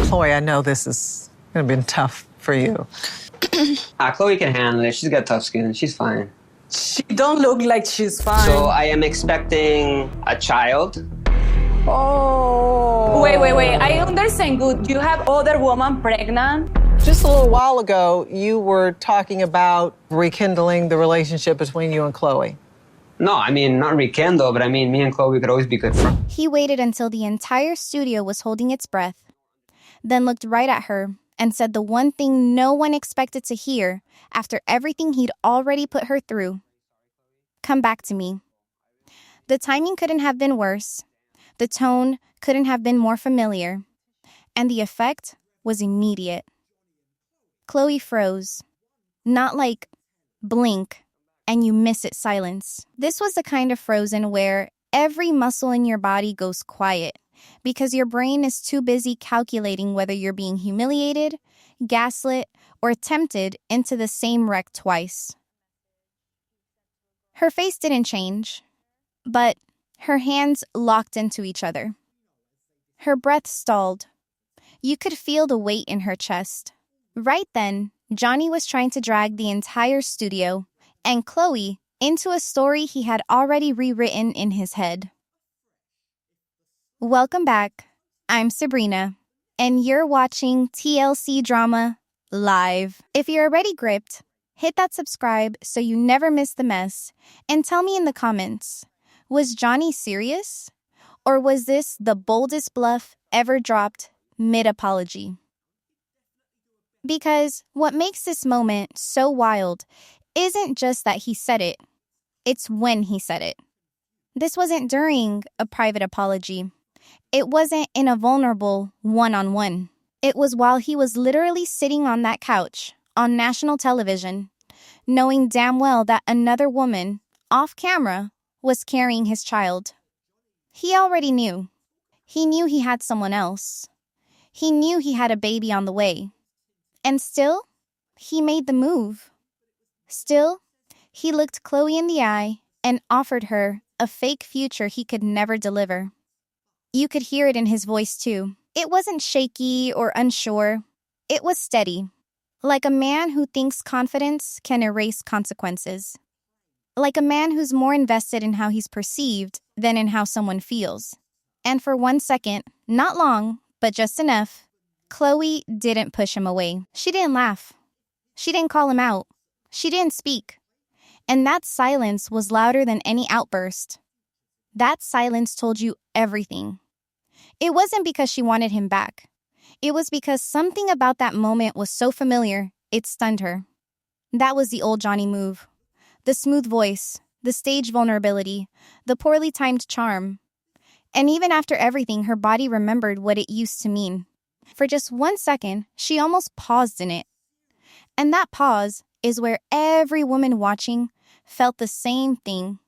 Chloe, I know this is going to be tough for you. Chloe can handle it. She's got tough skin. She's fine. She don't look like she's fine. So I am expecting a child. Oh. Wait. I understand good. You have other woman pregnant? Just a little while ago, you were talking about rekindling the relationship between you and Chloe. No, I mean, not rekindle, but I mean, me and Chloe could always be good friends. He waited until the entire studio was holding its breath, then looked right at her and said the one thing no one expected to hear after everything he'd already put her through. Come back to me. The timing couldn't have been worse. The tone couldn't have been more familiar. And the effect was immediate. Chloe froze. Not like blink and you miss it silence. This was the kind of frozen where every muscle in your body goes quiet because your brain is too busy calculating whether you're being humiliated, gaslit, or tempted into the same wreck twice. Her face didn't change, but her hands locked into each other. Her breath stalled. You could feel the weight in her chest. Right then, Johnny was trying to drag the entire studio and Chloe into a story he had already rewritten in his head. Welcome back. I'm Sabrina, and you're watching TLC Drama Live. If you're already gripped, hit that subscribe so you never miss the mess, and tell me in the comments, was Johnny serious? Or was this the boldest bluff ever dropped mid-apology? Because what makes this moment so wild isn't just that he said it, it's when he said it. This wasn't during a private apology. It wasn't in a vulnerable one-on-one. It was while he was literally sitting on that couch on national television, knowing damn well that another woman, off camera, was carrying his child. He already knew. He knew he had someone else. He knew he had a baby on the way. And still, he made the move. Still, he looked Chloe in the eye and offered her a fake future he could never deliver. You could hear it in his voice, too. It wasn't shaky or unsure. It was steady, like a man who thinks confidence can erase consequences. Like a man who's more invested in how he's perceived than in how someone feels. And for 1 second, not long, but just enough, Chloe didn't push him away. She didn't laugh. She didn't call him out. She didn't speak. And that silence was louder than any outburst. That silence told you everything. It wasn't because she wanted him back. It was because something about that moment was so familiar, it stunned her. That was the old Johnny move. The smooth voice, the stage vulnerability, the poorly timed charm. And even after everything, her body remembered what it used to mean. For just 1 second, she almost paused in it. And that pause is where every woman watching felt the same thing.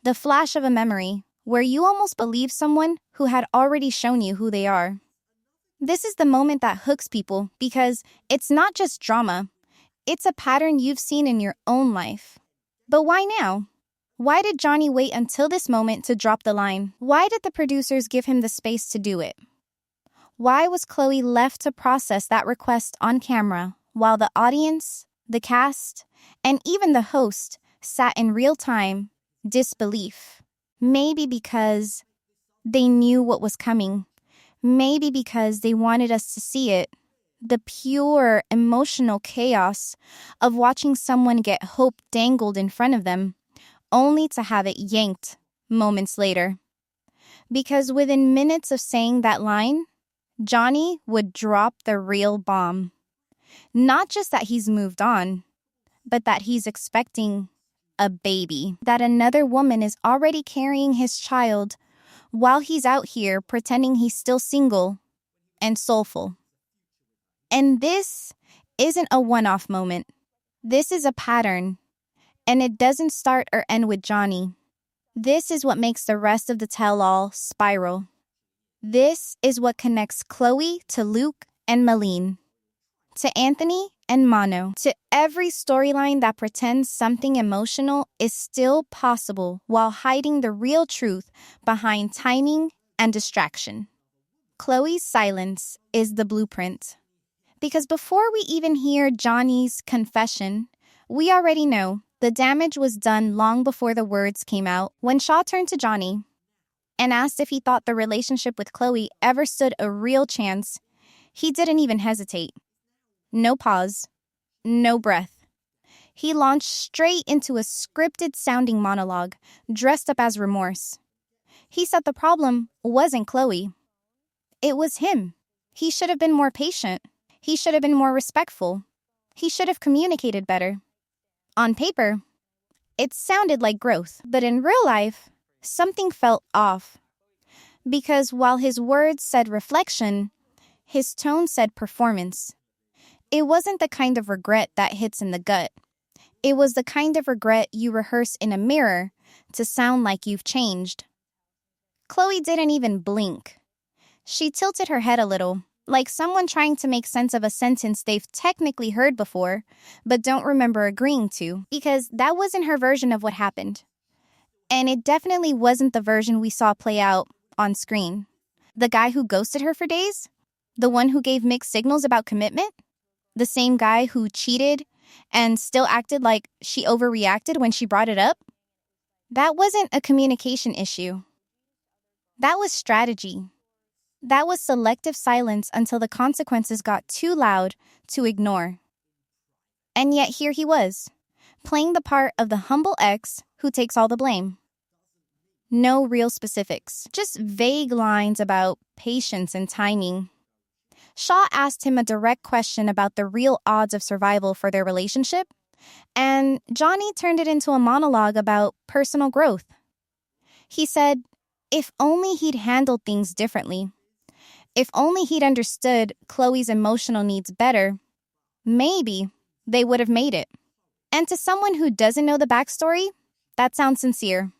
The flash of a memory, where you almost believe someone who had already shown you who they are. This is the moment that hooks people because it's not just drama. It's a pattern you've seen in your own life. But why now? Why did Johnny wait until this moment to drop the line? Why did the producers give him the space to do it? Why was Chloe left to process that request on camera while the audience, the cast, and even the host sat in real time, disbelief? Maybe because they knew what was coming. Maybe because they wanted us to see it. The pure emotional chaos of watching someone get hope dangled in front of them, only to have it yanked moments later. Because within minutes of saying that line, Johnny would drop the real bomb. Not just that he's moved on, but that he's expecting a baby. That another woman is already carrying his child while he's out here pretending he's still single and soulful. And this isn't a one-off moment. This is a pattern. And it doesn't start or end with Johnny. This is what makes the rest of the tell-all spiral. This is what connects Chloe to Luke and Meline, to Anthony and Mano, to every storyline that pretends something emotional is still possible while hiding the real truth behind timing and distraction. Chloe's silence is the blueprint. Because before we even hear Johnny's confession, we already know the damage was done long before the words came out. When Shaw turned to Johnny and asked if he thought the relationship with Chloe ever stood a real chance, he didn't even hesitate. No pause, no breath. He launched straight into a scripted-sounding monologue, dressed up as remorse. He said the problem wasn't Chloe. It was him. He should have been more patient. He should have been more respectful. He should have communicated better. On paper, it sounded like growth, but in real life, something felt off. Because while his words said reflection, his tone said performance. It wasn't the kind of regret that hits in the gut. It was the kind of regret you rehearse in a mirror to sound like you've changed. Chloe didn't even blink. She tilted her head a little, like someone trying to make sense of a sentence they've technically heard before, but don't remember agreeing to, because that wasn't her version of what happened. And it definitely wasn't the version we saw play out on screen. The guy who ghosted her for days? The one who gave mixed signals about commitment? The same guy who cheated and still acted like she overreacted when she brought it up? That wasn't a communication issue. That was strategy. That was selective silence until the consequences got too loud to ignore. And yet here he was, playing the part of the humble ex who takes all the blame. No real specifics, just vague lines about patience and timing. Shaw asked him a direct question about the real odds of survival for their relationship, and Johnny turned it into a monologue about personal growth. He said, if only he'd handled things differently. If only he'd understood Chloe's emotional needs better, maybe they would have made it. And to someone who doesn't know the backstory, that sounds sincere.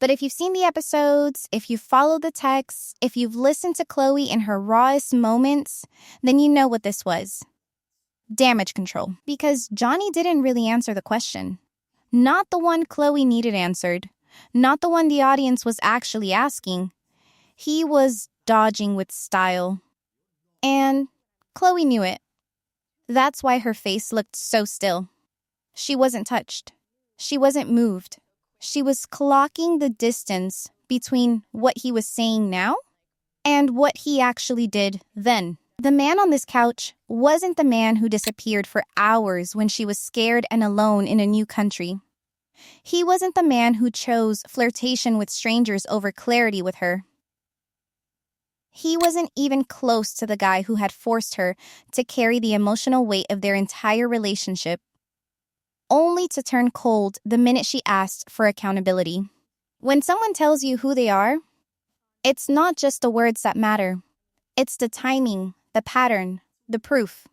But if you've seen the episodes, if you've followed the texts, if you've listened to Chloe in her rawest moments, then you know what this was. Damage control. Because Johnny didn't really answer the question. Not the one Chloe needed answered. Not the one the audience was actually asking. He was dodging with style. And Chloe knew it. That's why her face looked so still. She wasn't touched. She wasn't moved. She was clocking the distance between what he was saying now and what he actually did then. The man on this couch wasn't the man who disappeared for hours when she was scared and alone in a new country. He wasn't the man who chose flirtation with strangers over clarity with her. He wasn't even close to the guy who had forced her to carry the emotional weight of their entire relationship, only to turn cold the minute she asked for accountability. When someone tells you who they are, it's not just the words that matter. It's the timing, the pattern, the proof.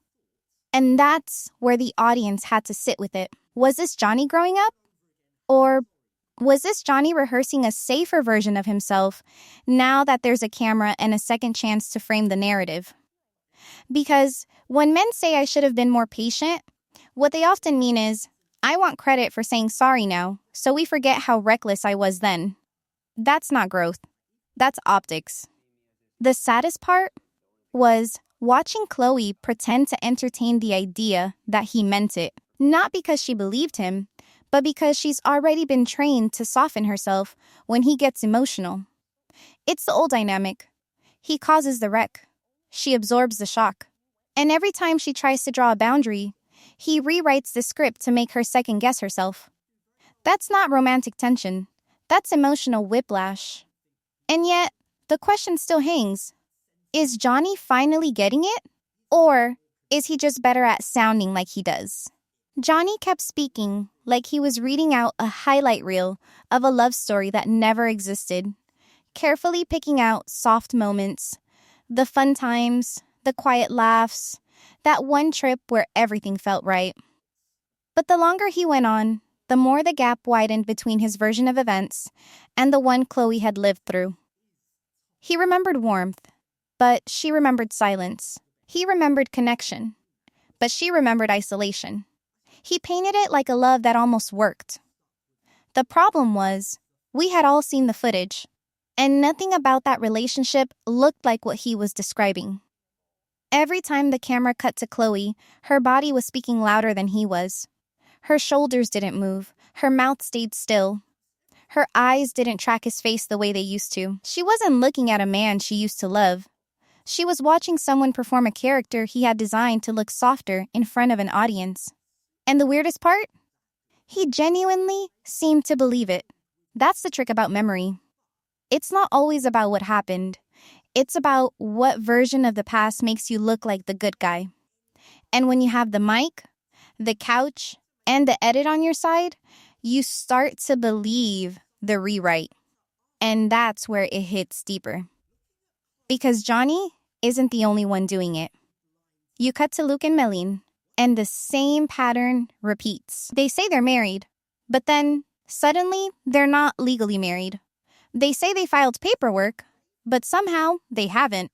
And that's where the audience had to sit with it. Was this Johnny growing up? Or was this Johnny rehearsing a safer version of himself now that there's a camera and a second chance to frame the narrative? Because when men say I should have been more patient, what they often mean is, I want credit for saying sorry now, so we forget how reckless I was then. That's not growth. That's optics. The saddest part was watching Chloe pretend to entertain the idea that he meant it, not because she believed him, but because she's already been trained to soften herself when he gets emotional. It's the old dynamic. He causes the wreck. She absorbs the shock. And every time she tries to draw a boundary, he rewrites the script to make her second-guess herself. That's not romantic tension. That's emotional whiplash. And yet, the question still hangs. Is Johnny finally getting it? Or is he just better at sounding like he does? Johnny kept speaking like he was reading out a highlight reel of a love story that never existed, carefully picking out soft moments, the fun times, the quiet laughs, that one trip where everything felt right. But the longer he went on, the more the gap widened between his version of events and the one Chloe had lived through. He remembered warmth, but she remembered silence. He remembered connection, but she remembered isolation. He painted it like a love that almost worked. The problem was, we had all seen the footage. And nothing about that relationship looked like what he was describing. Every time the camera cut to Chloe, her body was speaking louder than he was. Her shoulders didn't move. Her mouth stayed still. Her eyes didn't track his face the way they used to. She wasn't looking at a man she used to love. She was watching someone perform a character he had designed to look softer in front of an audience. And the weirdest part? He genuinely seemed to believe it. That's the trick about memory. It's not always about what happened. It's about what version of the past makes you look like the good guy. And when you have the mic, the couch, and the edit on your side, you start to believe the rewrite. And that's where it hits deeper. Because Johnny isn't the only one doing it. You cut to Luke and Meline, and the same pattern repeats. They say they're married, but then suddenly they're not legally married. They say they filed paperwork, but somehow they haven't.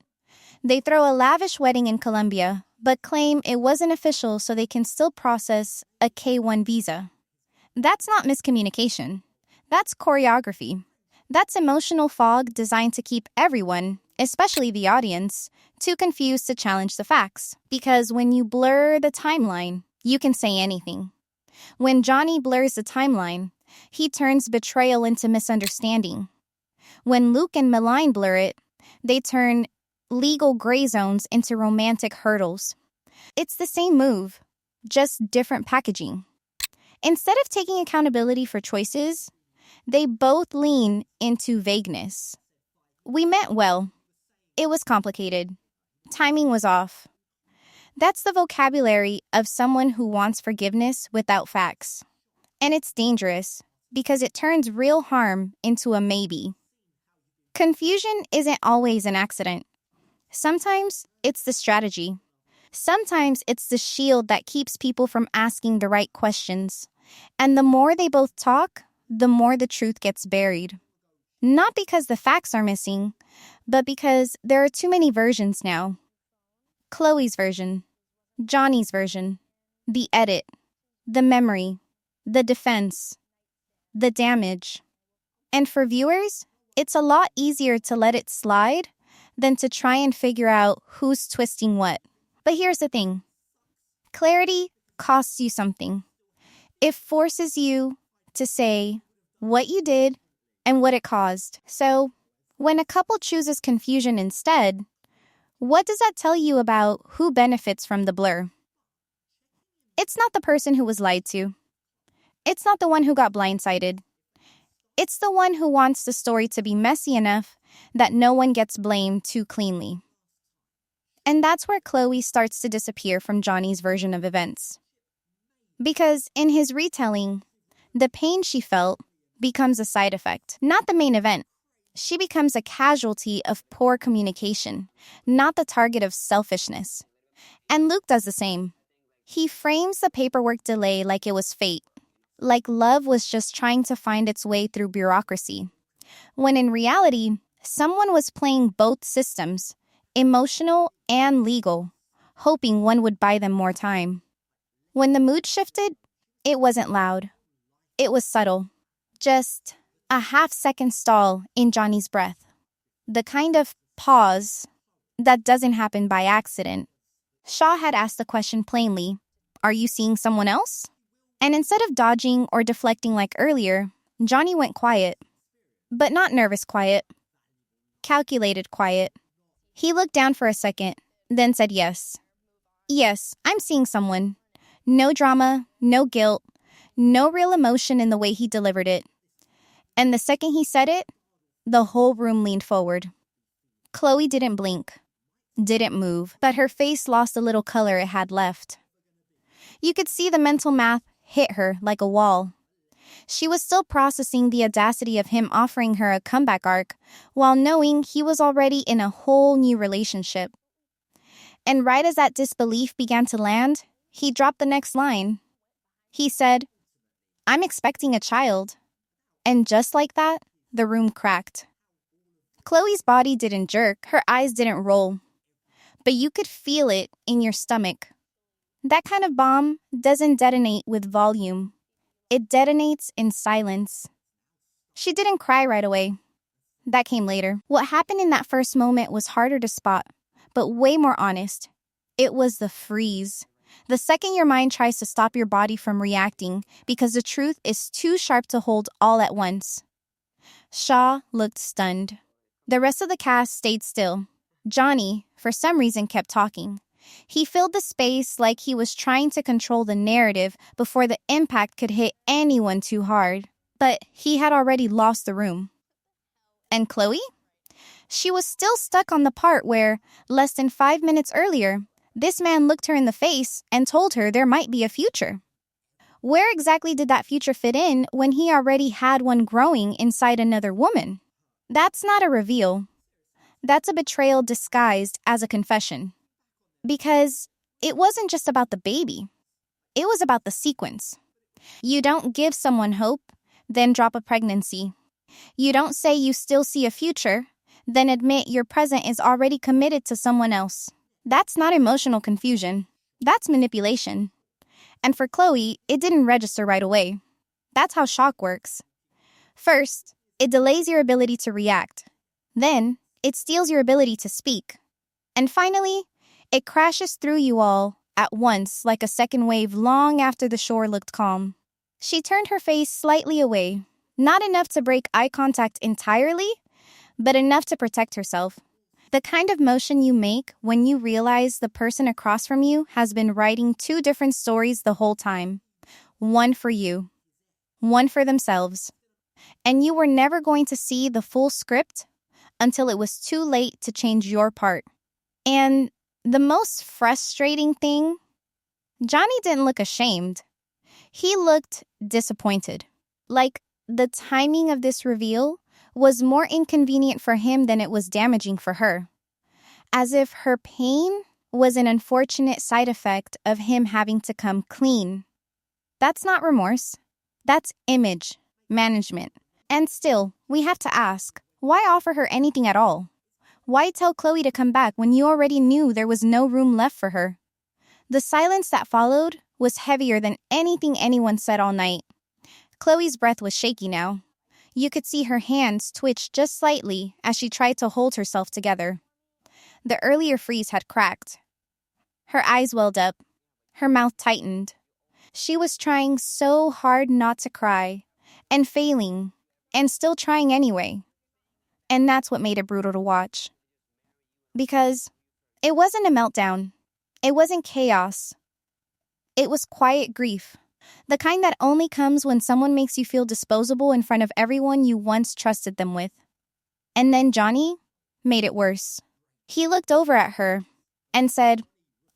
They throw a lavish wedding in Colombia, but claim it wasn't official so they can still process a K-1 visa. That's not miscommunication. That's choreography. That's emotional fog designed to keep everyone, especially the audience, too confused to challenge the facts. Because when you blur the timeline, you can say anything. When Johnny blurs the timeline, he turns betrayal into misunderstanding. When Luke and Meline blur it, they turn legal gray zones into romantic hurdles. It's the same move, just different packaging. Instead of taking accountability for choices, they both lean into vagueness. We meant well. It was complicated. Timing was off. That's the vocabulary of someone who wants forgiveness without facts. And it's dangerous because it turns real harm into a maybe. Confusion isn't always an accident. Sometimes it's the strategy. Sometimes it's the shield that keeps people from asking the right questions. And the more they both talk, the more the truth gets buried. Not because the facts are missing, but because there are too many versions now. Chloe's version, Johnny's version, the edit, the memory, the defense, the damage. And for viewers, it's a lot easier to let it slide than to try and figure out who's twisting what. But here's the thing. Clarity costs you something. It forces you to say what you did and what it caused. So, when a couple chooses confusion instead, what does that tell you about who benefits from the blur? It's not the person who was lied to. It's not the one who got blindsided. It's the one who wants the story to be messy enough that no one gets blamed too cleanly. And that's where Chloe starts to disappear from Johnny's version of events. Because in his retelling, the pain she felt becomes a side effect, not the main event. She becomes a casualty of poor communication, not the target of selfishness. And Luke does the same. He frames the paperwork delay like it was fate, like love was just trying to find its way through bureaucracy, when in reality, someone was playing both systems, emotional and legal, hoping one would buy them more time. When the mood shifted, it wasn't loud. It was subtle. Just a half-second stall in Johnny's breath. The kind of pause that doesn't happen by accident. Shaw had asked the question plainly, "Are you seeing someone else?" And instead of dodging or deflecting like earlier, Johnny went quiet. But not nervous quiet. Calculated quiet. He looked down for a second, then said yes. "Yes, I'm seeing someone." No drama, no guilt, no real emotion in the way he delivered it. And the second he said it, the whole room leaned forward. Chloe didn't blink, didn't move, but her face lost the little color it had left. You could see the mental math hit her like a wall. She was still processing the audacity of him offering her a comeback arc while knowing he was already in a whole new relationship. And right as that disbelief began to land, he dropped the next line. He said, "I'm expecting a child." And just like that, the room cracked. Chloe's body didn't jerk, her eyes didn't roll. But you could feel it in your stomach. That kind of bomb doesn't detonate with volume. It detonates in silence. She didn't cry right away. That came later. What happened in that first moment was harder to spot, but way more honest. It was the freeze. The second your mind tries to stop your body from reacting because the truth is too sharp to hold all at once. Shaw looked stunned. The rest of the cast stayed still. Johnny, for some reason, kept talking. He filled the space like he was trying to control the narrative before the impact could hit anyone too hard. But he had already lost the room. And Chloe? She was still stuck on the part where, less than 5 minutes earlier, this man looked her in the face and told her there might be a future. Where exactly did that future fit in when he already had one growing inside another woman? That's not a reveal. That's a betrayal disguised as a confession. Because it wasn't just about the baby. It was about the sequence. You don't give someone hope, then drop a pregnancy. You don't say you still see a future, then admit your present is already committed to someone else. That's not emotional confusion. That's manipulation. And for Chloe, it didn't register right away. That's how shock works. First, it delays your ability to react. Then, it steals your ability to speak. And finally, it crashes through you all at once like a second wave long after the shore looked calm. She turned her face slightly away, not enough to break eye contact entirely, but enough to protect herself. The kind of motion you make when you realize the person across from you has been writing two different stories the whole time. One for you, one for themselves. And you were never going to see the full script until it was too late to change your part. And the most frustrating thing, Johnny didn't look ashamed. He looked disappointed. Like the timing of this reveal was more inconvenient for him than it was damaging for her. As if her pain was an unfortunate side effect of him having to come clean. That's not remorse. That's image management. And still, we have to ask, why offer her anything at all? Why tell Chloe to come back when you already knew there was no room left for her? The silence that followed was heavier than anything anyone said all night. Chloe's breath was shaky now. You could see her hands twitch just slightly as she tried to hold herself together. The earlier freeze had cracked. Her eyes welled up. Her mouth tightened. She was trying so hard not to cry, and failing, and still trying anyway. And that's what made it brutal to watch. Because it wasn't a meltdown. It wasn't chaos. It was quiet grief. The kind that only comes when someone makes you feel disposable in front of everyone you once trusted them with. And then Johnny made it worse. He looked over at her and said,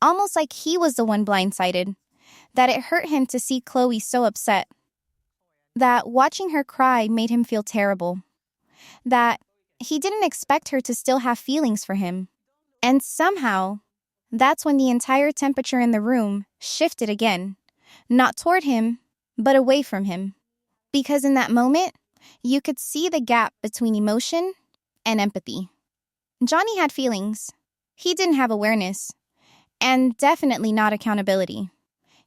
almost like he was the one blindsided, that it hurt him to see Chloe so upset. That watching her cry made him feel terrible. That he didn't expect her to still have feelings for him. And somehow, that's when the entire temperature in the room shifted again. Not toward him, but away from him. Because in that moment, you could see the gap between emotion and empathy. Johnny had feelings. He didn't have awareness. And definitely not accountability.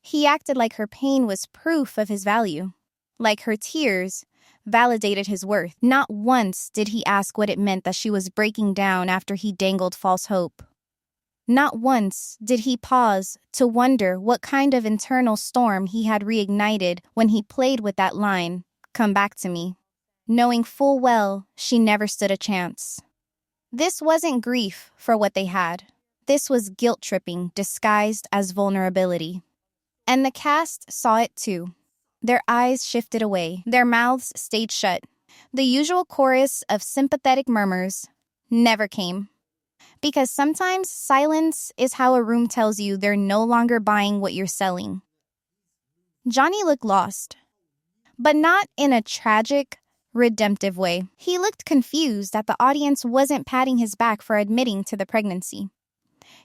He acted like her pain was proof of his value. Like her tears validated his worth. Not once did he ask what it meant that she was breaking down after he dangled false hope. Not once did he pause to wonder what kind of internal storm he had reignited when he played with that line, "Come back to me," knowing full well she never stood a chance. This wasn't grief for what they had. This was guilt-tripping disguised as vulnerability. And the cast saw it too. Their eyes shifted away. Their mouths stayed shut. The usual chorus of sympathetic murmurs never came. Because sometimes silence is how a room tells you they're no longer buying what you're selling. Johnny looked lost. But not in a tragic, redemptive way. He looked confused that the audience wasn't patting his back for admitting to the pregnancy.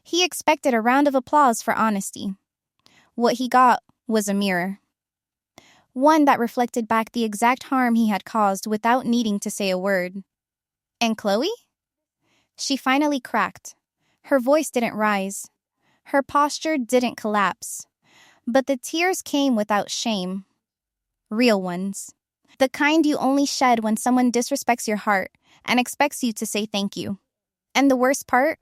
He expected a round of applause for honesty. What he got was a mirror. One that reflected back the exact harm he had caused without needing to say a word. And Chloe? She finally cracked. Her voice didn't rise. Her posture didn't collapse. But the tears came without shame. Real ones. The kind you only shed when someone disrespects your heart and expects you to say thank you. And the worst part?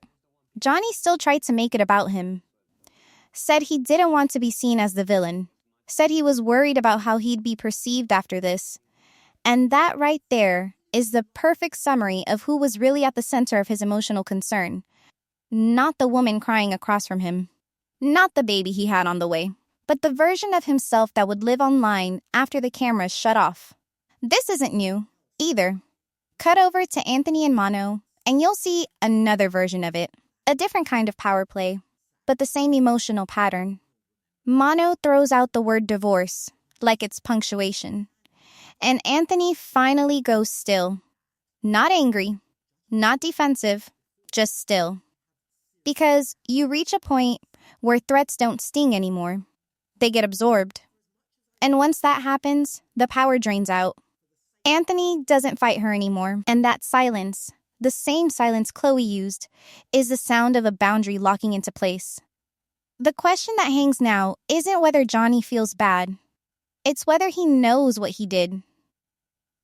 Johnny still tried to make it about him. Said he didn't want to be seen as the villain. Said he was worried about how he'd be perceived after this. And that right there is the perfect summary of who was really at the center of his emotional concern. Not the woman crying across from him. Not the baby he had on the way. But the version of himself that would live online after the cameras shut off. This isn't new, either. Cut over to Anthony and Mano, and you'll see another version of it. A different kind of power play, but the same emotional pattern. Mano throws out the word divorce, like it's punctuation. And Anthony finally goes still. Not angry, not defensive, just still. Because you reach a point where threats don't sting anymore. They get absorbed. And once that happens, the power drains out. Anthony doesn't fight her anymore, and that silence, the same silence Chloe used, is the sound of a boundary locking into place. The question that hangs now isn't whether Johnny feels bad. It's whether he knows what he did.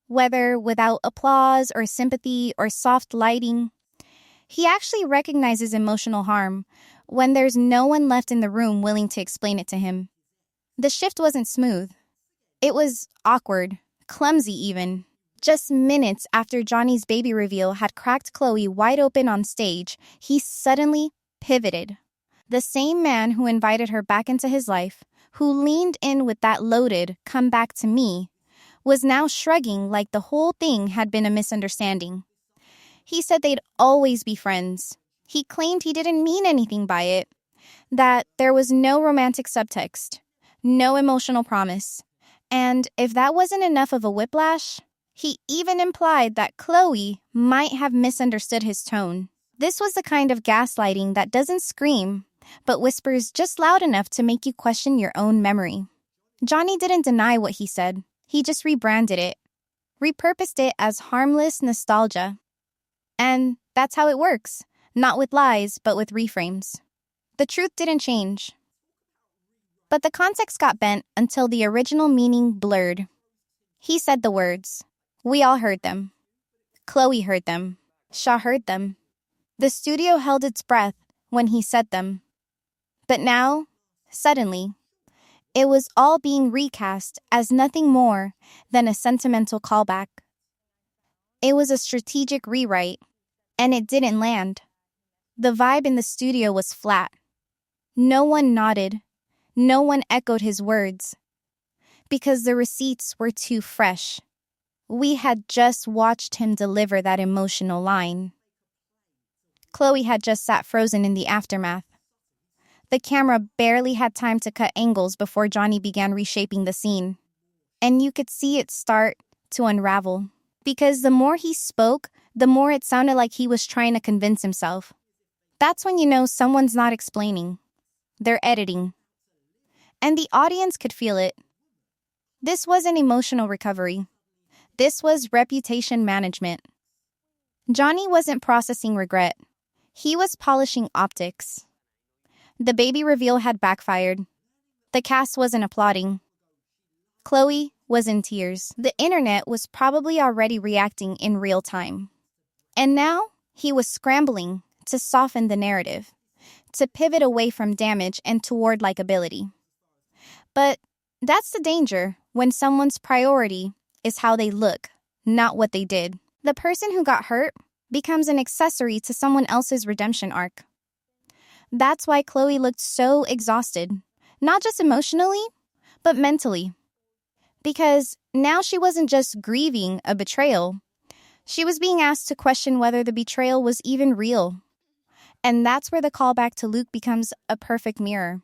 Whether without applause or sympathy or soft lighting, he actually recognizes emotional harm when there's no one left in the room willing to explain it to him. The shift wasn't smooth. It was awkward, clumsy even. Just minutes after Johnny's baby reveal had cracked Chloe wide open on stage, he suddenly pivoted. The same man who invited her back into his life, who leaned in with that loaded, "come back to me," was now shrugging like the whole thing had been a misunderstanding. He said they'd always be friends. He claimed he didn't mean anything by it, that there was no romantic subtext, no emotional promise. And if that wasn't enough of a whiplash, he even implied that Chloe might have misunderstood his tone. This was the kind of gaslighting that doesn't scream, but whispers just loud enough to make you question your own memory. Johnny didn't deny what he said. He just rebranded it, repurposed it as harmless nostalgia. And that's how it works, not with lies, but with reframes. The truth didn't change. But the context got bent until the original meaning blurred. He said the words. We all heard them. Chloe heard them. Shaw heard them. The studio held its breath when he said them. But now, suddenly, it was all being recast as nothing more than a sentimental callback. It was a strategic rewrite, and it didn't land. The vibe in the studio was flat. No one nodded. No one echoed his words. Because the receipts were too fresh. We had just watched him deliver that emotional line. Chloe had just sat frozen in the aftermath. The camera barely had time to cut angles before Johnny began reshaping the scene. And you could see it start to unravel. Because the more he spoke, the more it sounded like he was trying to convince himself. That's when you know someone's not explaining. They're editing. And the audience could feel it. This wasn't emotional recovery. This was reputation management. Johnny wasn't processing regret. He was polishing optics. The baby reveal had backfired. The cast wasn't applauding. Chloe was in tears. The internet was probably already reacting in real time. And now he was scrambling to soften the narrative, to pivot away from damage and toward likability. But that's the danger when someone's priority is how they look, not what they did. The person who got hurt becomes an accessory to someone else's redemption arc. That's why Chloe looked so exhausted, not just emotionally, but mentally. Because now she wasn't just grieving a betrayal. She was being asked to question whether the betrayal was even real. And that's where the callback to Luke becomes a perfect mirror.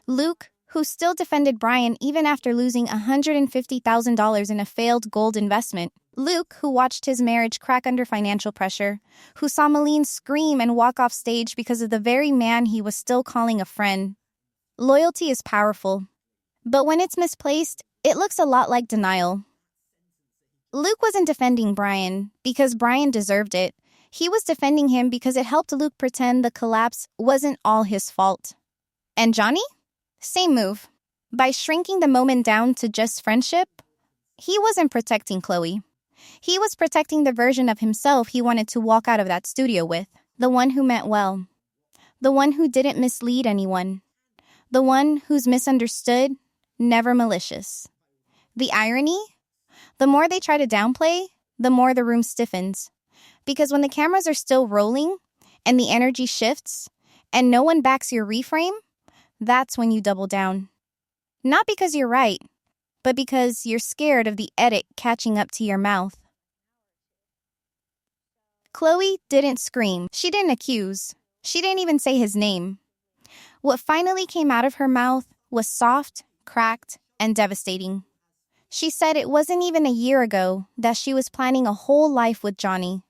Luke, who still defended Brian even after losing $150,000 in a failed gold investment. Luke, who watched his marriage crack under financial pressure, who saw Meline scream and walk off stage because of the very man he was still calling a friend. Loyalty is powerful, but when it's misplaced, it looks a lot like denial. Luke wasn't defending Brian because Brian deserved it. He was defending him because it helped Luke pretend the collapse wasn't all his fault. And Johnny? Same move. By shrinking the moment down to just friendship, he wasn't protecting Chloe. He was protecting the version of himself he wanted to walk out of that studio with. The one who meant well. The one who didn't mislead anyone. The one who's misunderstood, never malicious. The irony? The more they try to downplay, the more the room stiffens. Because when the cameras are still rolling and the energy shifts and no one backs your reframe, that's when you double down. Not because you're right, but because you're scared of the edit catching up to your mouth. Chloe didn't scream. She didn't accuse. She didn't even say his name. What finally came out of her mouth was soft, cracked, and devastating. She said it wasn't even a year ago that she was planning a whole life with Johnny.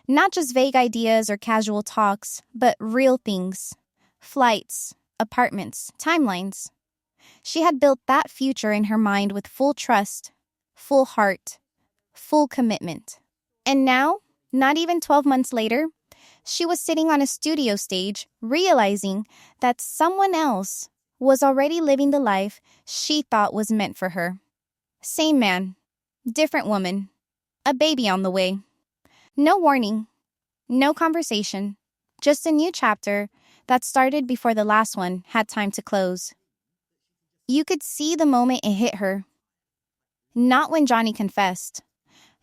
Not just vague ideas or casual talks, but real things. Flights, apartments, timelines. She had built that future in her mind with full trust, full heart, full commitment. And now, not even 12 months later, she was sitting on a studio stage, realizing that someone else was already living the life she thought was meant for her. Same man, different woman, a baby on the way. No warning, no conversation, just a new chapter that started before the last one had time to close. You could see the moment it hit her. Not when Johnny confessed,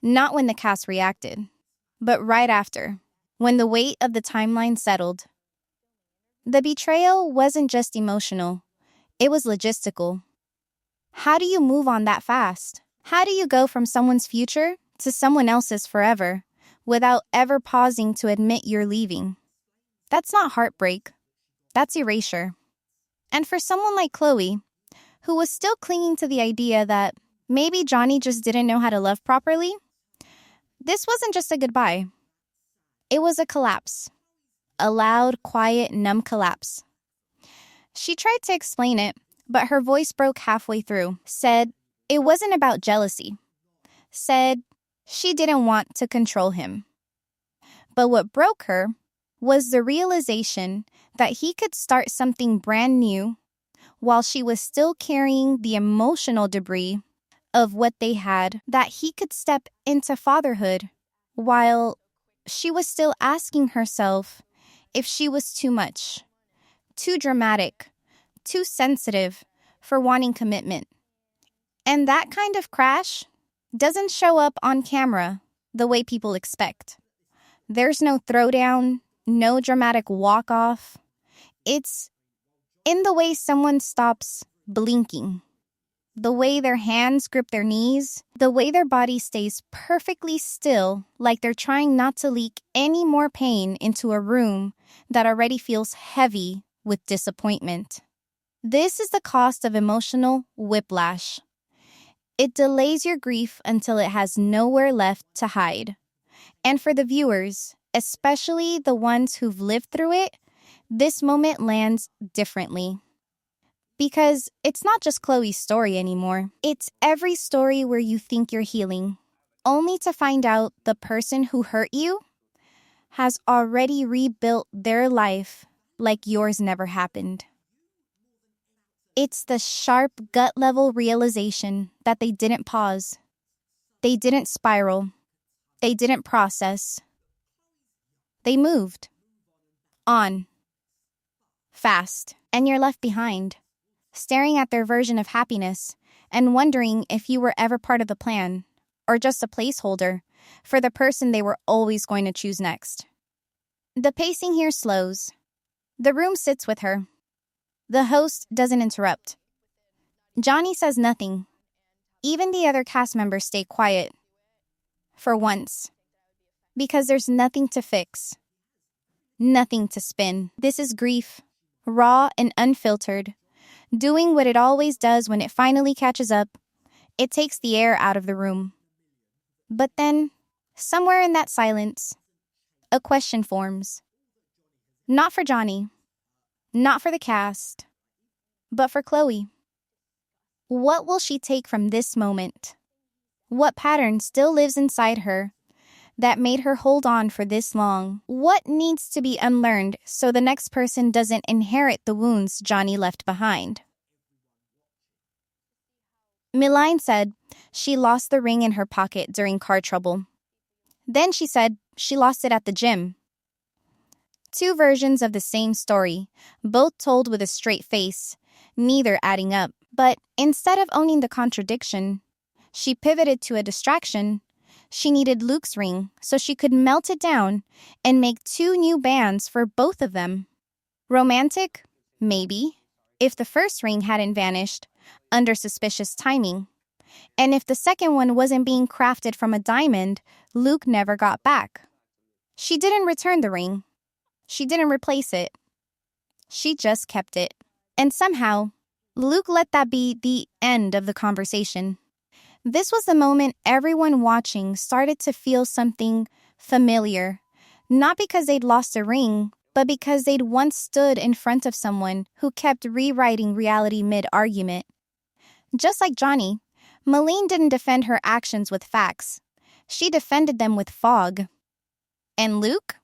not when the cast reacted, but right after, when the weight of the timeline settled. The betrayal wasn't just emotional, it was logistical. How do you move on that fast? How do you go from someone's future to someone else's forever without ever pausing to admit you're leaving? That's not heartbreak, that's erasure. And for someone like Chloe, who was still clinging to the idea that maybe Johnny just didn't know how to love properly, this wasn't just a goodbye. It was a collapse. A loud, quiet, numb collapse. She tried to explain it, but her voice broke halfway through. Said it wasn't about jealousy. Said she didn't want to control him. But what broke her was the realization that he could start something brand new while she was still carrying the emotional debris of what they had, that he could step into fatherhood while she was still asking herself if she was too much, too dramatic, too sensitive for wanting commitment. And that kind of crash doesn't show up on camera the way people expect. There's no throwdown, no dramatic walk-off. It's in the way someone stops blinking, the way their hands grip their knees, the way their body stays perfectly still, like they're trying not to leak any more pain into a room that already feels heavy with disappointment. This is the cost of emotional whiplash. It delays your grief until it has nowhere left to hide. And for the viewers, especially the ones who've lived through it, this moment lands differently. Because it's not just Chloe's story anymore. It's every story where you think you're healing, only to find out the person who hurt you has already rebuilt their life like yours never happened. It's the sharp gut-level realization that they didn't pause. They didn't spiral. They didn't process. They moved. On. Fast. And you're left behind, staring at their version of happiness and wondering if you were ever part of the plan or just a placeholder for the person they were always going to choose next. The pacing here slows. The room sits with her. The host doesn't interrupt. Johnny says nothing. Even the other cast members stay quiet. For once. Because there's nothing to fix. Nothing to spin. This is grief, raw and unfiltered, doing what it always does when it finally catches up. It takes the air out of the room. But then, somewhere in that silence, a question forms. Not for Johnny, not for the cast, but for Chloe. What will she take from this moment? What pattern still lives inside her that made her hold on for this long? What needs to be unlearned so the next person doesn't inherit the wounds Johnny left behind? Meline said she lost the ring in her pocket during car trouble. Then she said she lost it at the gym. Two versions of the same story, both told with a straight face, neither adding up. But instead of owning the contradiction, she pivoted to a distraction. She needed Luke's ring so she could melt it down and make two new bands for both of them. Romantic? Maybe. If the first ring hadn't vanished under suspicious timing. And if the second one wasn't being crafted from a diamond Luke never got back. She didn't return the ring. She didn't replace it. She just kept it. And somehow, Luke let that be the end of the conversation. This was the moment everyone watching started to feel something familiar. Not because they'd lost a ring, but because they'd once stood in front of someone who kept rewriting reality mid-argument. Just like Johnny, Meline didn't defend her actions with facts. She defended them with fog. And Luke?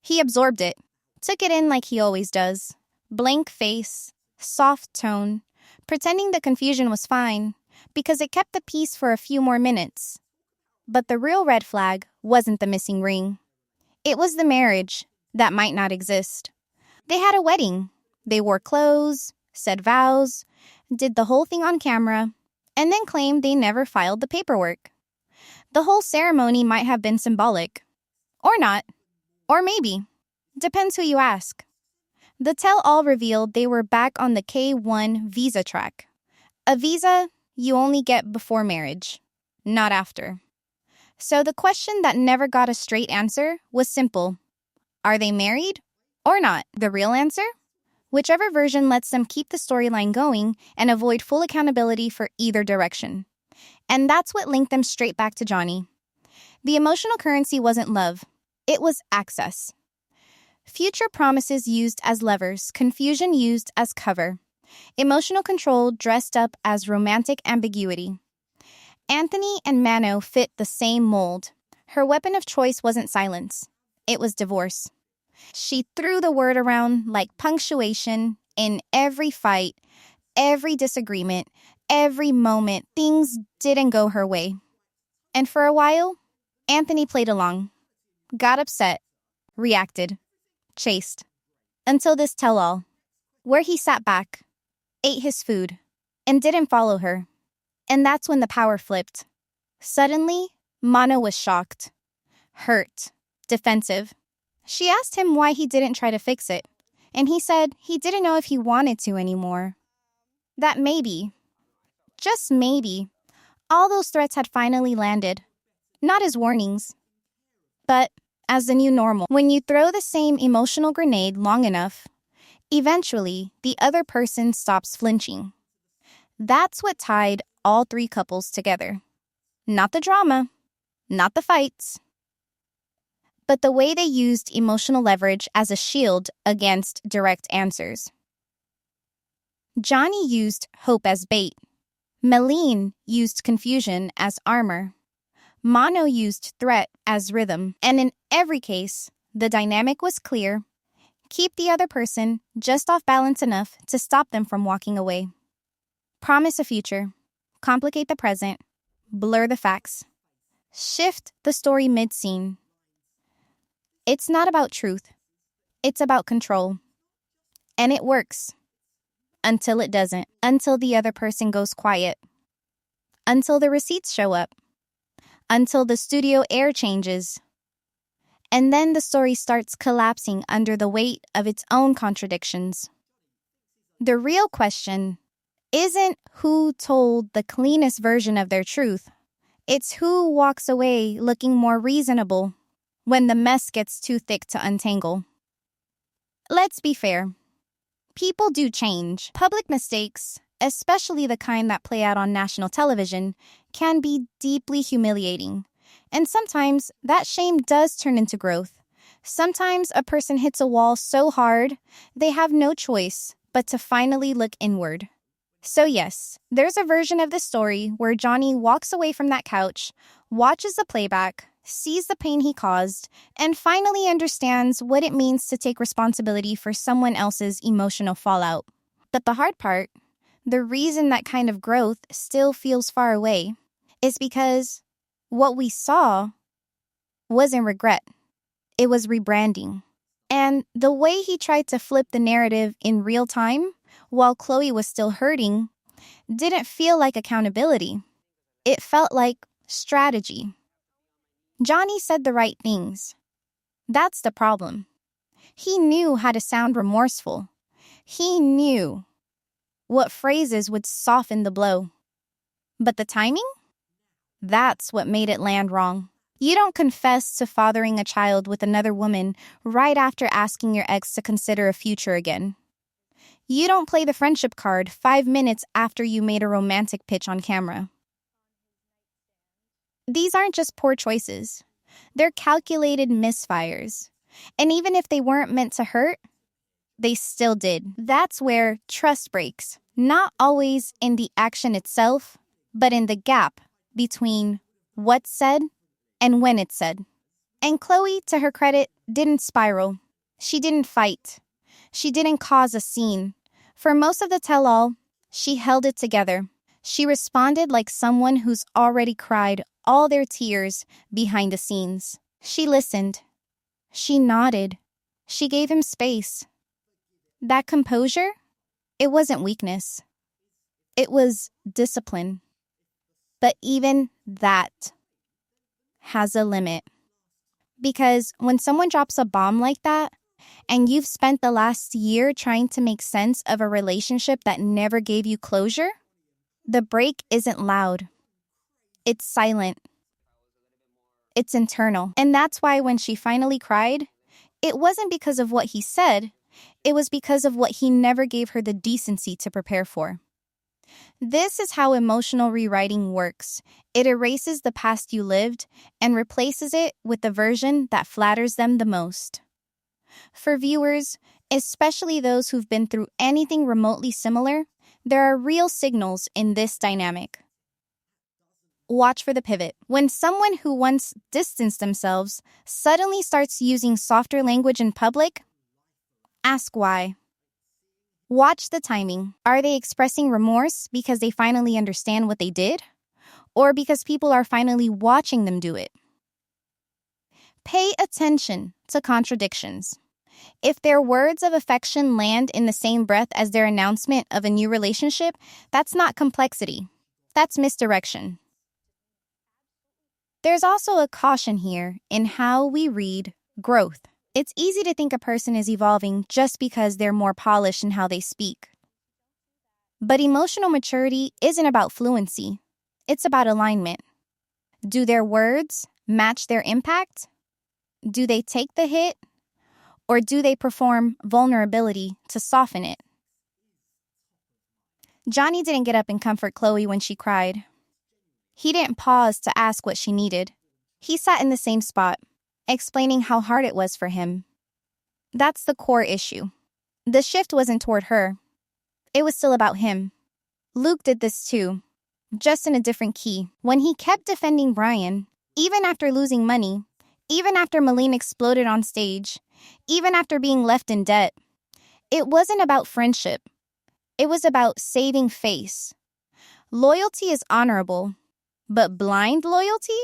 He absorbed it, took it in like he always does. Blank face, soft tone, pretending the confusion was fine, because it kept the peace for a few more minutes. But the real red flag wasn't the missing ring. It was the marriage that might not exist. They had a wedding. They wore clothes, said vows, did the whole thing on camera, and then claimed they never filed the paperwork. The whole ceremony might have been symbolic. Or not. Or maybe. Depends who you ask. The Tell All revealed they were back on the K-1 visa track. A visa you only get before marriage, not after. So the question that never got a straight answer was simple. Are they married or not? The real answer? Whichever version lets them keep the storyline going and avoid full accountability for either direction. And that's what linked them straight back to Johnny. The emotional currency wasn't love. It was access. Future promises used as levers, confusion used as cover. Emotional control dressed up as romantic ambiguity. Anthony and Mano fit the same mold. Her weapon of choice wasn't silence. It was divorce. She threw the word around like punctuation in every fight, every disagreement, every moment things didn't go her way. And for a while, Anthony played along, got upset, reacted, chased, until this tell-all, where he sat back, ate his food, and didn't follow her. And that's when the power flipped. Suddenly, Mano was shocked, hurt, defensive. She asked him why he didn't try to fix it, and he said he didn't know if he wanted to anymore. That maybe, just maybe, all those threats had finally landed. Not as warnings, but as the new normal. When you throw the same emotional grenade long enough, eventually the other person stops flinching. That's what tied all three couples together. Not the drama, not the fights, but the way they used emotional leverage as a shield against direct answers. Johnny used hope as bait. Meline used confusion as armor. Mano used threat as rhythm. And in every case, the dynamic was clear. Keep the other person just off balance enough to stop them from walking away. Promise a future. Complicate the present. Blur the facts. Shift the story mid-scene. It's not about truth. It's about control. And it works. Until it doesn't. Until the other person goes quiet. Until the receipts show up. Until the studio air changes. And then the story starts collapsing under the weight of its own contradictions. The real question isn't who told the cleanest version of their truth. It's who walks away looking more reasonable when the mess gets too thick to untangle. Let's be fair. People do change. Public mistakes, especially the kind that play out on national television, can be deeply humiliating. And sometimes that shame does turn into growth. Sometimes a person hits a wall so hard, they have no choice but to finally look inward. So yes, there's a version of the story where Johnny walks away from that couch, watches the playback, sees the pain he caused, and finally understands what it means to take responsibility for someone else's emotional fallout. But the hard part, the reason that kind of growth still feels far away is because what we saw wasn't regret. It was rebranding. And the way he tried to flip the narrative in real time while Chloe was still hurting didn't feel like accountability. It felt like strategy. Johnny said the right things. That's the problem. He knew how to sound remorseful. He knew what phrases would soften the blow. But the timing? That's what made it land wrong. You don't confess to fathering a child with another woman right after asking your ex to consider a future again. You don't play the friendship card 5 minutes after you made a romantic pitch on camera. These aren't just poor choices. They're calculated misfires. And even if they weren't meant to hurt, they still did. That's where trust breaks. Not always in the action itself, but in the gap between what's said and when it's said. And Chloe, to her credit, didn't spiral. She didn't fight. She didn't cause a scene. For most of the tell-all, she held it together. She responded like someone who's already cried all their tears behind the scenes. She listened. She nodded. She gave him space. That composure, it wasn't weakness. It was discipline. But even that has a limit. Because when someone drops a bomb like that, and you've spent the last year trying to make sense of a relationship that never gave you closure, the break isn't loud. It's silent. It's internal. And that's why when she finally cried, it wasn't because of what he said. It was because of what he never gave her the decency to prepare for. This is how emotional rewriting works. It erases the past you lived and replaces it with the version that flatters them the most. For viewers, especially those who've been through anything remotely similar, there are real signals in this dynamic. Watch for the pivot. When someone who once distanced themselves suddenly starts using softer language in public, ask why. Watch the timing. Are they expressing remorse because they finally understand what they did? Or because people are finally watching them do it? Pay attention to contradictions. If their words of affection land in the same breath as their announcement of a new relationship, that's not complexity. That's misdirection. There's also a caution here in how we read growth. It's easy to think a person is evolving just because they're more polished in how they speak. But emotional maturity isn't about fluency. It's about alignment. Do their words match their impact? Do they take the hit? Or do they perform vulnerability to soften it? Johnny didn't get up and comfort Chloe when she cried. He didn't pause to ask what she needed. He sat in the same spot, explaining how hard it was for him. That's the core issue. The shift wasn't toward her. It was still about him. Luke did this too, just in a different key. When he kept defending Brian, even after losing money, even after Meline exploded on stage, even after being left in debt, it wasn't about friendship. It was about saving face. Loyalty is honorable, but blind loyalty?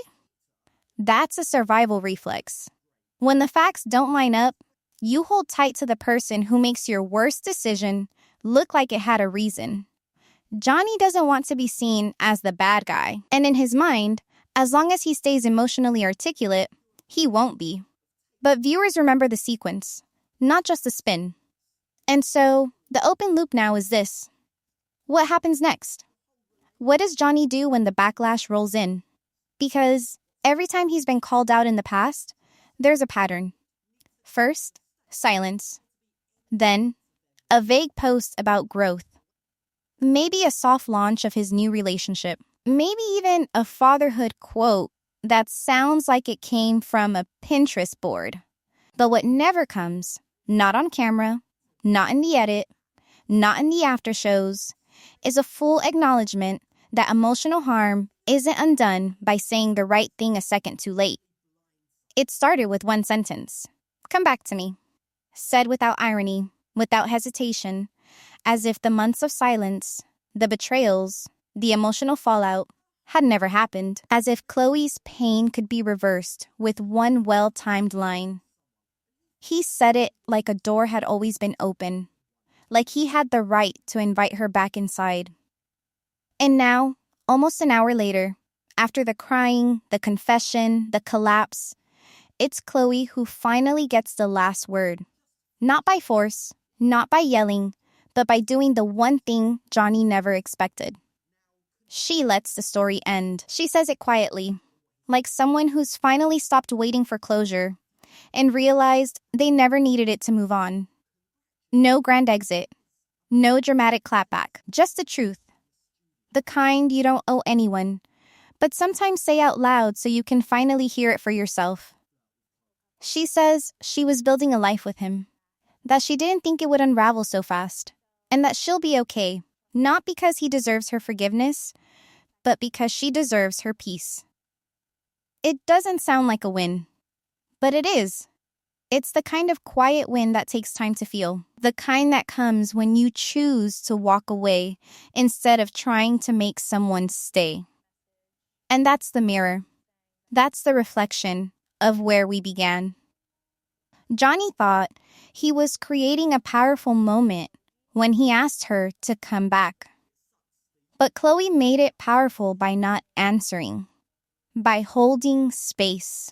That's a survival reflex. When the facts don't line up, you hold tight to the person who makes your worst decision look like it had a reason. Johnny doesn't want to be seen as the bad guy, and in his mind, as long as he stays emotionally articulate, he won't be. But viewers remember the sequence, not just the spin. And so, the open loop now is this. What happens next? What does Johnny do when the backlash rolls in? Because every time he's been called out in the past, there's a pattern. First, silence. Then, a vague post about growth. Maybe a soft launch of his new relationship. Maybe even a fatherhood quote that sounds like it came from a Pinterest board. But what never comes, not on camera, not in the edit, not in the after shows, is a full acknowledgement that emotional harm isn't undone by saying the right thing a second too late. It started with one sentence. Come back to me. Said without irony, without hesitation, as if the months of silence, The betrayals, the emotional fallout, had never happened, as if Chloe's pain could be reversed with one well-timed line. He said it like a door had always been open, like he had the right to invite her back inside. And now, almost an hour later, after the crying, the confession, the collapse, it's Chloe who finally gets the last word. Not by force, not by yelling, but by doing the one thing Johnny never expected. She lets the story end. She says it quietly, like someone who's finally stopped waiting for closure and realized they never needed it to move on. No grand exit, no dramatic clapback, just the truth. The kind you don't owe anyone, but sometimes say out loud so you can finally hear it for yourself. She says she was building a life with him, that she didn't think it would unravel so fast, and that she'll be okay, not because he deserves her forgiveness, but because she deserves her peace. It doesn't sound like a win, but it is. It's the kind of quiet win that takes time to feel, the kind that comes when you choose to walk away instead of trying to make someone stay. And that's the mirror. That's the reflection of where we began. Johnny thought he was creating a powerful moment when he asked her to come back. But Chloe made it powerful by not answering, by holding space,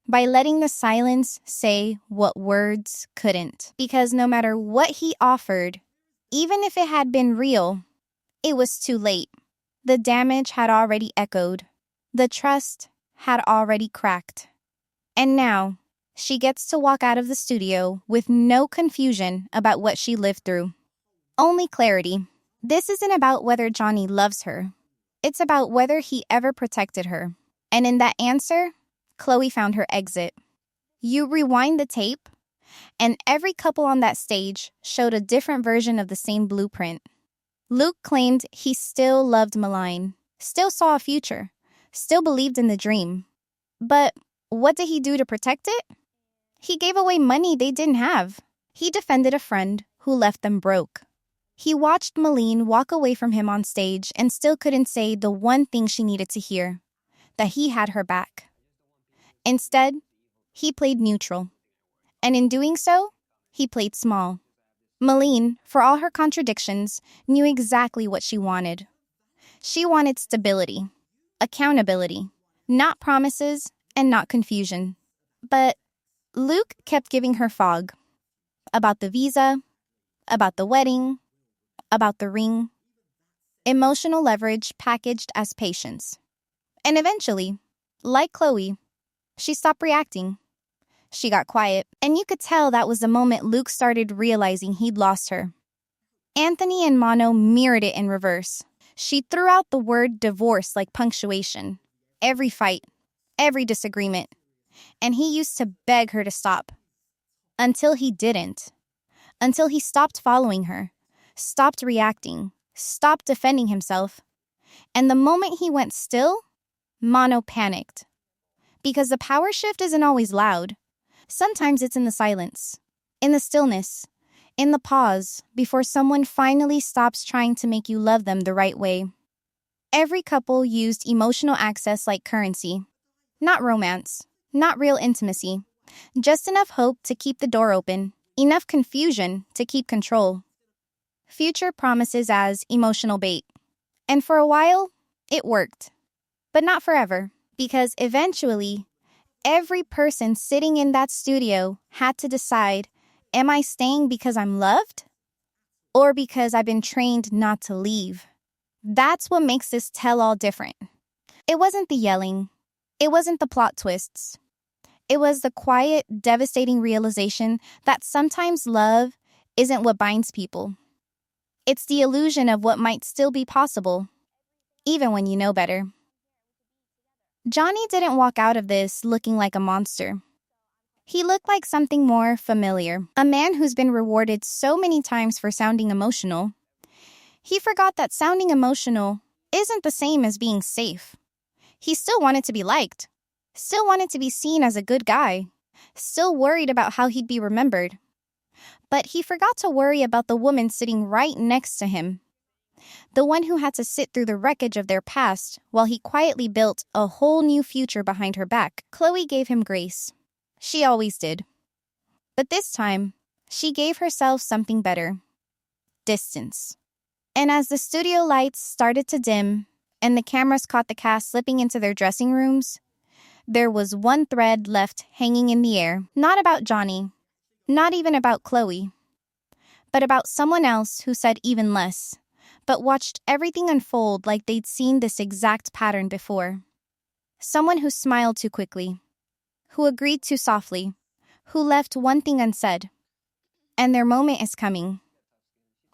by letting the silence say what words couldn't. Because no matter what he offered, even if it had been real, it was too late. The damage had already echoed. The trust had already cracked. And now, she gets to walk out of the studio with no confusion about what she lived through. Only clarity. This isn't about whether Johnny loves her. It's about whether he ever protected her. And in that answer, Chloe found her exit. You rewind the tape, and every couple on that stage showed a different version of the same blueprint. Luke claimed he still loved Meline, still saw a future, still believed in the dream. But what did he do to protect it? He gave away money they didn't have. He defended a friend who left them broke. He watched Meline walk away from him on stage and still couldn't say the one thing she needed to hear, that he had her back. Instead, he played neutral. And in doing so, he played small. Meline, for all her contradictions, knew exactly what she wanted. She wanted stability, accountability, not promises and not confusion. But Luke kept giving her fog. About the visa, about the wedding, about the ring. Emotional leverage packaged as patience. And eventually, like Chloe, she stopped reacting. She got quiet, and you could tell that was the moment Luke started realizing he'd lost her. Anthony and Mano mirrored it in reverse. She threw out the word divorce like punctuation. Every fight, every disagreement. And he used to beg her to stop. Until he didn't. Until he stopped following her, stopped reacting, stopped defending himself. And the moment he went still, Mano panicked. Because the power shift isn't always loud. Sometimes it's in the silence, in the stillness, in the pause before someone finally stops trying to make you love them the right way. Every couple used emotional access like currency. Not romance, not real intimacy. Just enough hope to keep the door open, enough confusion to keep control. Future promises as emotional bait. And for a while, it worked. But not forever, because eventually, every person sitting in that studio had to decide, am I staying because I'm loved? Or because I've been trained not to leave? That's what makes this tell-all different. It wasn't the yelling. It wasn't the plot twists. It was the quiet, devastating realization that sometimes love isn't what binds people. It's the illusion of what might still be possible, even when you know better. Johnny didn't walk out of this looking like a monster. He looked like something more familiar, a man who's been rewarded so many times for sounding emotional. He forgot that sounding emotional isn't the same as being safe. He still wanted to be liked, still wanted to be seen as a good guy, still worried about how he'd be remembered. But he forgot to worry about the woman sitting right next to him. The one who had to sit through the wreckage of their past while he quietly built a whole new future behind her back. Chloe gave him grace. She always did. But this time, she gave herself something better. Distance. And as the studio lights started to dim and the cameras caught the cast slipping into their dressing rooms, there was one thread left hanging in the air. Not about Johnny, not even about Chloe, but about someone else who said even less, but watched everything unfold like they'd seen this exact pattern before. Someone who smiled too quickly, who agreed too softly, who left one thing unsaid. And their moment is coming.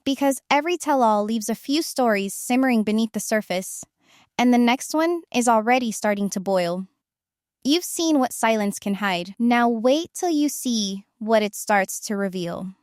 Because every tell-all leaves a few stories simmering beneath the surface, and the next one is already starting to boil. You've seen what silence can hide. Now wait till you see what it starts to reveal.